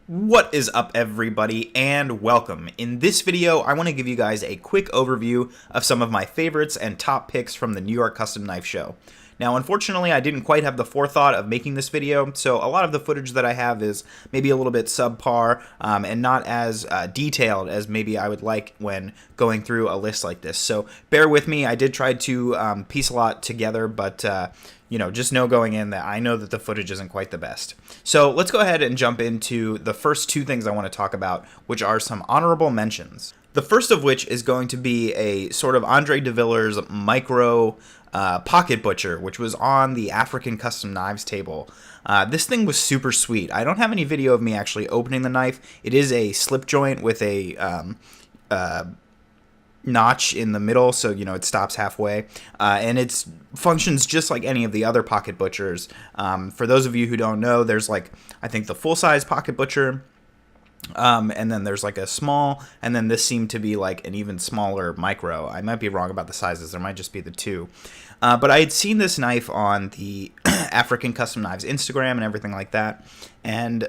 What is up, everybody, and welcome. In this video, I want to give you guys a quick overview of some of my favorites and top picks from the New York Custom Knife Show. Now, unfortunately, I didn't quite have the forethought of making this video, so a lot of the footage that I have is maybe a little bit subpar and not as detailed as maybe I would like when going through a list like this. So bear with me. I did try to piece a lot together, but just know going in that I know that the footage isn't quite the best. So let's go ahead and jump into the first two things I want to talk about, which are some honorable mentions. The first of which is going to be a sort of Andre de Villers micro pocket butcher, which was on the African Custom Knives table. This thing was super sweet. I don't have any video of me actually opening the knife. It is a slip joint with a notch in the middle, so it stops halfway, and it functions just like any of the other pocket butchers. For those of you who don't know, there's I think the full-size pocket butcher, and then there's a small, and then this seemed to be an even smaller micro. I might be wrong about the sizes. There might just be the two. But I had seen this knife on the African Custom Knives Instagram and everything like that, and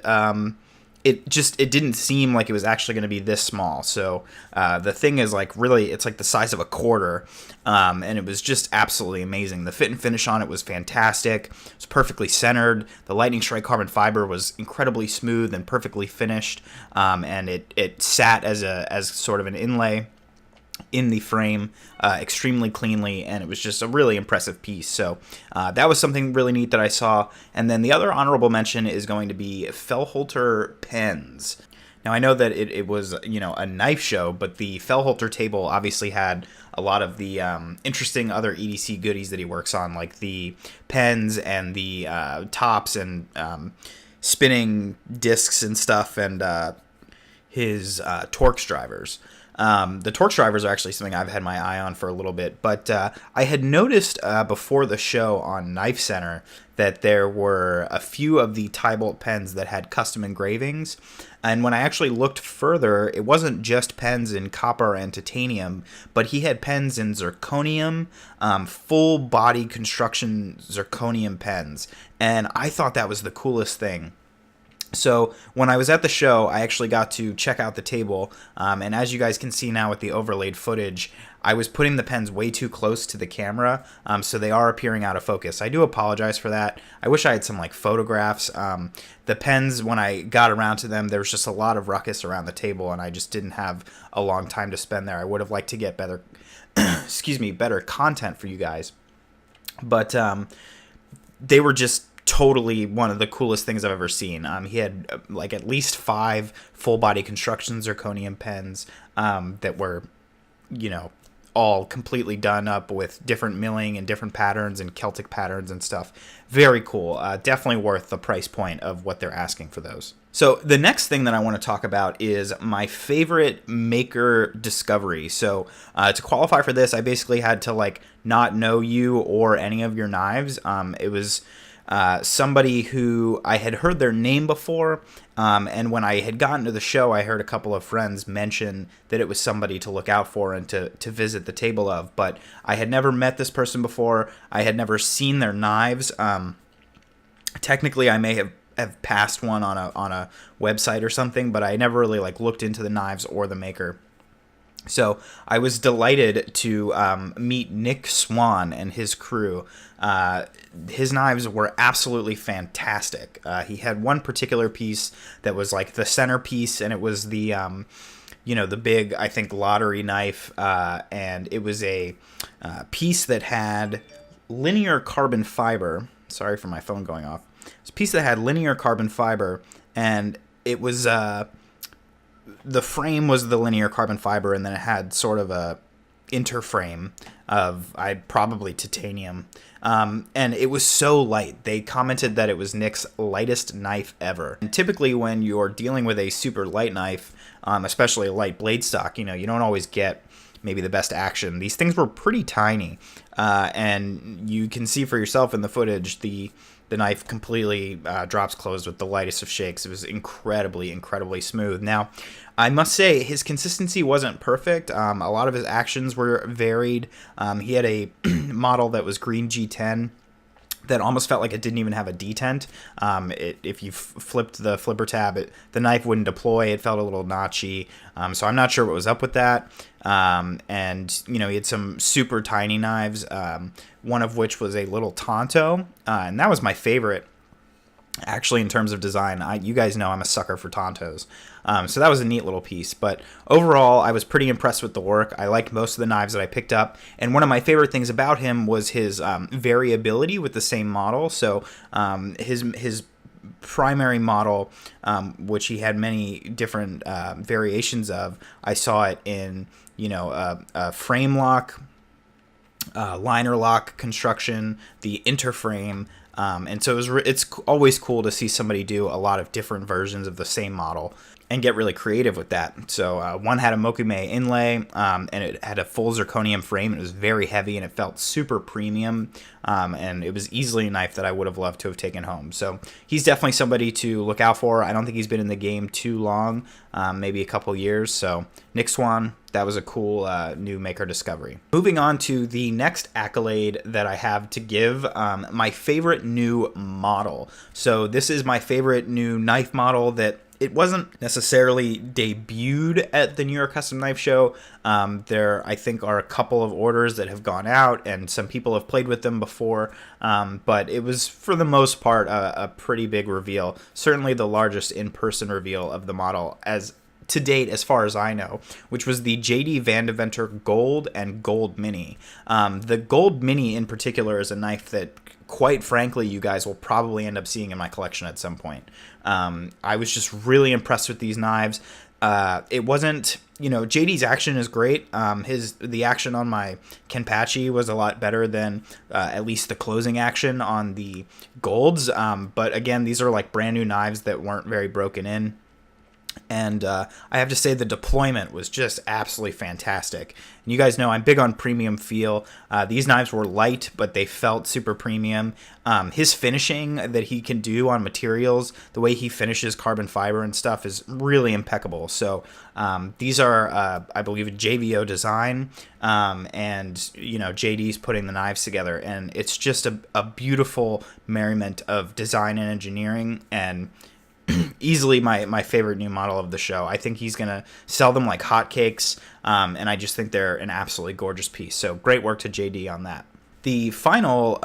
it didn't seem like it was actually going to be this small. So the thing is really, it's the size of a quarter, and it was just absolutely amazing. The fit and finish on it was fantastic. It was perfectly centered. The lightning strike carbon fiber was incredibly smooth and perfectly finished, and it sat as sort of an inlay in the frame extremely cleanly, and it was just a really impressive piece. So that was something really neat that I saw. And then the other honorable mention is going to be Fellholter pens. Now, I know that it was a knife show, but the Fellholter table obviously had a lot of the interesting other EDC goodies that he works on, like the pens and the tops and spinning discs and stuff, and his Torx drivers. The Torx drivers are actually something I've had my eye on for a little bit, but I had noticed before the show on Knife Center that there were a few of the Tybolt pens that had custom engravings, and when I actually looked further, it wasn't just pens in copper and titanium, but he had pens in zirconium, full body construction zirconium pens, and I thought that was the coolest thing. So when I was at the show, I actually got to check out the table, and as you guys can see now with the overlaid footage, I was putting the pens way too close to the camera, so they are appearing out of focus. I do apologize for that. I wish I had some photographs. The pens, when I got around to them, there was just a lot of ruckus around the table, and I just didn't have a long time to spend there. I would have liked to get better, better content for you guys, but they were just totally one of the coolest things I've ever seen. He had at least 5 full body construction zirconium pens that were, all completely done up with different milling and different patterns and Celtic patterns and stuff. Very cool. Definitely worth the price point of what they're asking for those. So the next thing that I want to talk about is my favorite maker discovery. So to qualify for this, I basically had to not know you or any of your knives. It was somebody who I had heard their name before, and when I had gotten to the show, I heard a couple of friends mention that it was somebody to look out for and to visit the table of, but I had never met this person before. I had never seen their knives. Technically, I may have passed one on a website or something, but I never really looked into the knives or the maker. So I was delighted to meet Nick Swan and his crew. His knives were absolutely fantastic. He had one particular piece that was the centerpiece, and it was the the big, I think, lottery knife, and it was a piece that had linear carbon fiber. Sorry for my phone going off. It's a piece that had linear carbon fiber, and it was the frame was the linear carbon fiber, and then it had sort of a interframe of probably titanium, and it was so light. They commented that it was Nick's lightest knife ever. And typically when you're dealing with a super light knife, especially a light blade stock, you don't always get maybe the best action. These things were pretty tiny, and you can see for yourself in the footage the knife completely drops closed with the lightest of shakes. It was incredibly smooth. Now, I must say his consistency wasn't perfect. A lot of his actions were varied. He had a model that was green G10 that almost felt like it didn't even have a detent. If you flipped the flipper tab, the knife wouldn't deploy. It felt a little notchy. So I'm not sure what was up with that. And, you know, he had some super tiny knives, one of which was a little Tonto, and that was my favorite. Actually, in terms of design, you guys know I'm a sucker for Tontos. So that was a neat little piece. But overall, I was pretty impressed with the work. I liked most of the knives that I picked up. And one of my favorite things about him was his variability with the same model. So his primary model, which he had many different variations of, I saw it in, you know, a frame lock, liner lock construction, the interframe. And so it's always cool to see somebody do a lot of different versions of the same model and get really creative with that. So one had a mokume inlay, and it had a full zirconium frame. It was very heavy, and it felt super premium, and it was easily a knife that I would have loved to have taken home. So he's definitely somebody to look out for. I don't think he's been in the game too long, maybe a couple years. So Nick Swan, that was a cool new maker discovery. Moving on to the next accolade that I have to give, my favorite new model. So this is my favorite new knife model that it wasn't necessarily debuted at the New York Custom Knife Show. There, I think, are a couple of orders that have gone out, and some people have played with them before. But it was, for the most part, a pretty big reveal. Certainly the largest in-person reveal of the model as to date, as far as I know, which was the JD Van Deventer Gold and Gold Mini. The Gold Mini, in particular, is a knife that, quite frankly, you guys will probably end up seeing in my collection at some point. I was just really impressed with these knives. It wasn't, you know, JD's action is great. The action on my Kenpachi was a lot better than at least the closing action on the Golds. But again, these are like brand new knives that weren't very broken in. And I have to say the deployment was just absolutely fantastic. And you guys know I'm big on premium feel. These knives were light, but they felt super premium. His finishing that he can do on materials, the way he finishes carbon fiber and stuff, is really impeccable. So these are, I believe, a JVO design, and you know, JD's putting the knives together, and it's just a beautiful merriment of design and engineering, and easily my favorite new model of the show. I think he's going to sell them like hotcakes, and I just think they're an absolutely gorgeous piece. So great work to JD on that. The final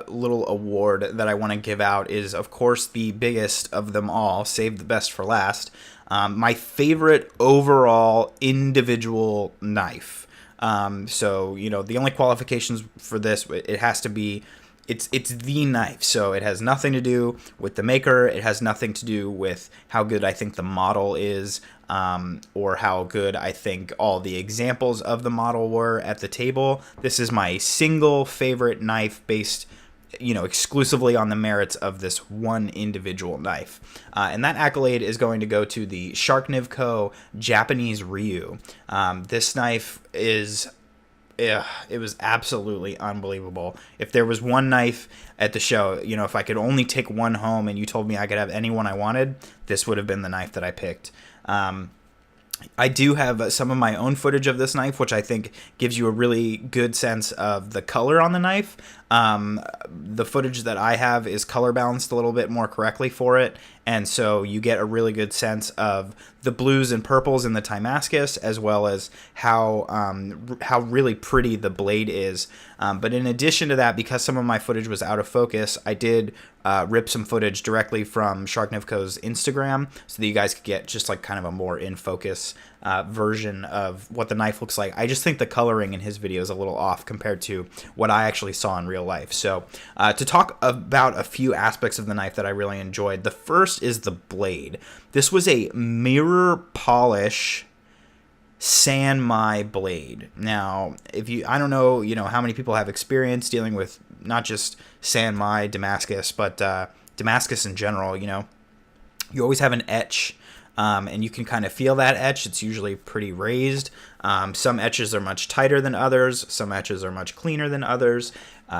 little award that I want to give out is, of course, the biggest of them all, save the best for last. My favorite overall individual knife. So, you know, the only qualifications for this, it has to be it's the knife, so it has nothing to do with the maker. It has nothing to do with how good I think the model is, or how good I think all the examples of the model were at the table. This is my single favorite knife based, you know, exclusively on the merits of this one individual knife. And that accolade is going to go to the NYCKS Japanese Ryu. This knife is... it was absolutely unbelievable. If there was one knife at the show, you know, if I could only take one home and you told me I could have any one I wanted, this would have been the knife that I picked. I do have some of my own footage of this knife, which I think gives you a really good sense of the color on the knife. The footage that I have is color balanced a little bit more correctly for it, and so you get a really good sense of the blues and purples in the Damascus, as well as how really pretty the blade is. But in addition to that, because some of my footage was out of focus, I did rip some footage directly from NYCKS' Instagram, so that you guys could get just like kind of a more in focus version of what the knife looks like. I just think the coloring in his video is a little off compared to what I actually saw in real life. So to talk about a few aspects of the knife that I really enjoyed, the first is the blade. This was a mirror polish Sanmai blade. Now, I don't know, you know, how many people have experience dealing with not just Sanmai, Damascus, but Damascus in general. You know, you always have an etch, and you can kind of feel that etch. It's usually pretty raised. Some etches are much tighter than others. Some etches are much cleaner than others.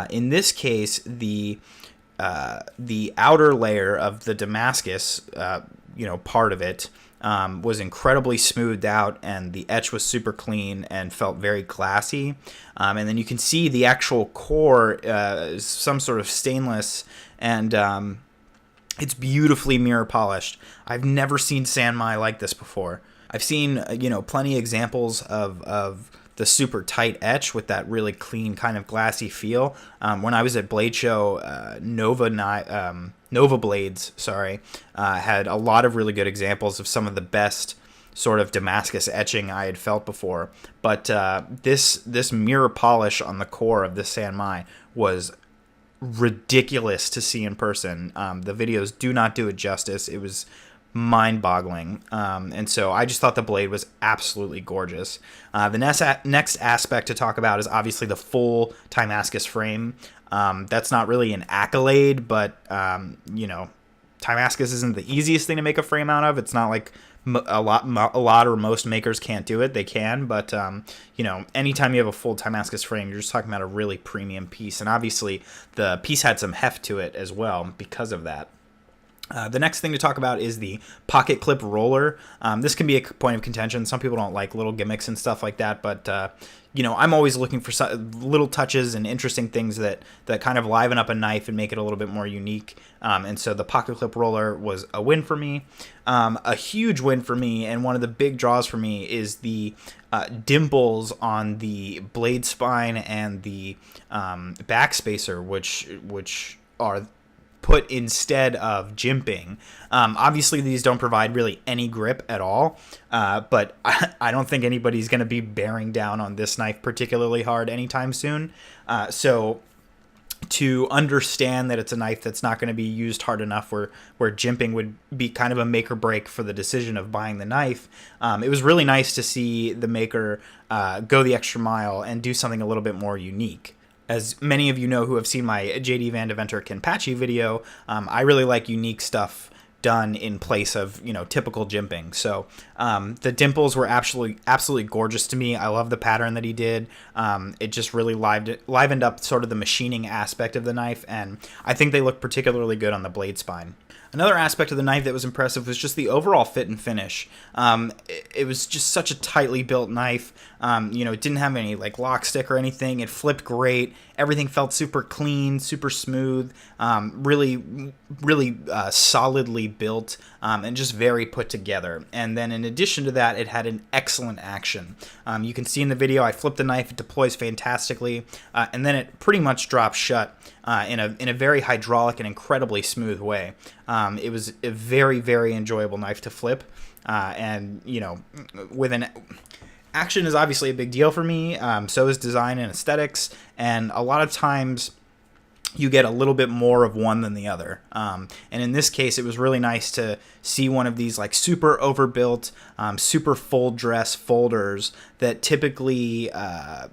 In this case, the outer layer of the Damascus part of it was incredibly smoothed out, and the etch was super clean and felt very glassy. And then you can see the actual core is some sort of stainless, and it's beautifully mirror polished. I've never seen Sanmai like this before. I've seen plenty of examples of the super tight etch with that really clean kind of glassy feel. When I was at Blade Show, Nova Blades, had a lot of really good examples of some of the best sort of Damascus etching I had felt before. But this mirror polish on the core of this Sanmai was ridiculous to see in person. The videos do not do it justice. It was mind-boggling, and so I just thought the blade was absolutely gorgeous. The next aspect to talk about is obviously the full Damascus frame. That's not really an accolade, but Damascus isn't the easiest thing to make a frame out of. It's not like a lot or most makers can't do it. They can, but anytime you have a full Damascus frame, you're just talking about a really premium piece, and obviously the piece had some heft to it as well because of that. The next thing to talk about is the pocket clip roller. This can be a point of contention. Some people don't like little gimmicks and stuff like that, but I'm always looking for little touches and interesting things that kind of liven up a knife and make it a little bit more unique. And so the pocket clip roller was a win for me. A huge win for me, and one of the big draws for me is the dimples on the blade spine and the backspacer, which are put instead of jimping. Obviously, these don't provide really any grip at all, but I don't think anybody's going to be bearing down on this knife particularly hard anytime soon. So to understand that it's a knife that's not going to be used hard enough where jimping would be kind of a make or break for the decision of buying the knife, it was really nice to see the maker go the extra mile and do something a little bit more unique. As many of you know who have seen my JD Van Deventer Kenpachi video, I really like unique stuff done in place of typical jimping. So the dimples were absolutely gorgeous to me. I love the pattern that he did. It just really livened up sort of the machining aspect of the knife, and I think they look particularly good on the blade spine. Another aspect of the knife that was impressive was just the overall fit and finish. It was just such a tightly built knife. It didn't have any like lock stick or anything. It flipped great. Everything felt super clean, super smooth, really solidly built, and just very put together. And then in addition to that, it had an excellent action. You can see in the video, I flipped the knife, it deploys fantastically, and then it pretty much drops shut in a very hydraulic and incredibly smooth way. It was a very, very enjoyable knife to flip, and with an action is obviously a big deal for me. So is design and aesthetics, and a lot of times you get a little bit more of one than the other. And in this case, it was really nice to see one of these like super overbuilt, super full dress folders that typically,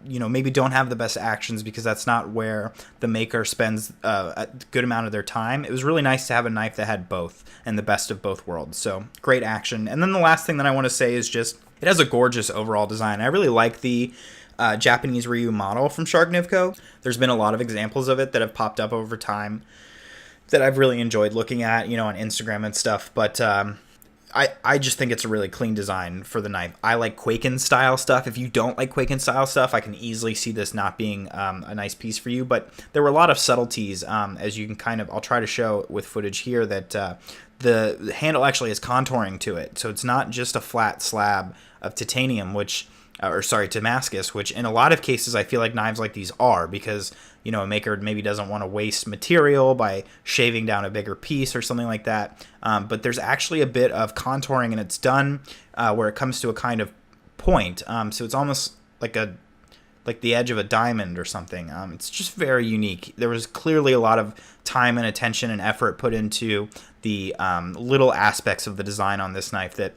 maybe don't have the best actions because that's not where the maker spends a good amount of their time. It was really nice to have a knife that had both and the best of both worlds. So great action. And then the last thing that I want to say is just it has a gorgeous overall design. I really like the Japanese Ryu model from Sharknivko. There's been a lot of examples of it that have popped up over time that I've really enjoyed looking at, on Instagram and stuff. But I just think it's a really clean design for the knife. I like Quaken style stuff. If you don't like Quaken style stuff, I can easily see this not being a nice piece for you. But there were a lot of subtleties, as you can kind of, I'll try to show with footage here, that the handle actually has contouring to it. So it's not just a flat slab of titanium, Damascus, which in a lot of cases I feel like knives like these are, because a maker maybe doesn't want to waste material by shaving down a bigger piece or something like that. But there's actually a bit of contouring, and it's done where it comes to a kind of point. So it's almost like the edge of a diamond or something. It's just very unique. There was clearly a lot of time and attention and effort put into the little aspects of the design on this knife that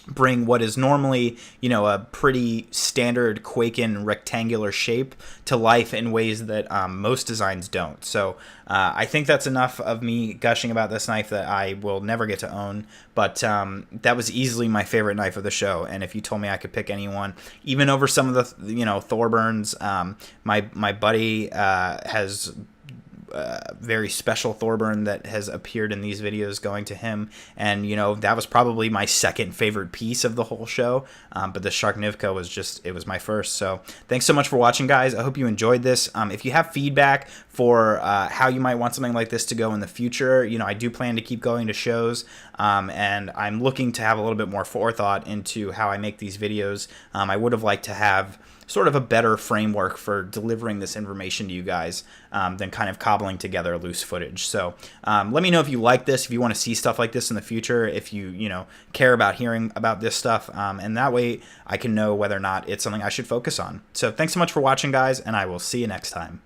bring what is normally, a pretty standard Quaken rectangular shape to life in ways that most designs don't. So I think that's enough of me gushing about this knife that I will never get to own. But that was easily my favorite knife of the show. And if you told me I could pick anyone, even over some of the, Thorburns, my buddy has very special Thorburn that has appeared in these videos going to him. And, you know, that was probably my second favorite piece of the whole show. But the Sharknivka was just, it was my first. So thanks so much for watching, guys. I hope you enjoyed this. If you have feedback for how you might want something like this to go in the future, you know, I do plan to keep going to shows. And I'm looking to have a little bit more forethought into how I make these videos. I would have liked to have sort of a better framework for delivering this information to you guys than kind of cobbling together loose footage. So let me know if you like this, if you want to see stuff like this in the future, if you know, care about hearing about this stuff, and that way I can know whether or not it's something I should focus on. So thanks so much for watching, guys, and I will see you next time.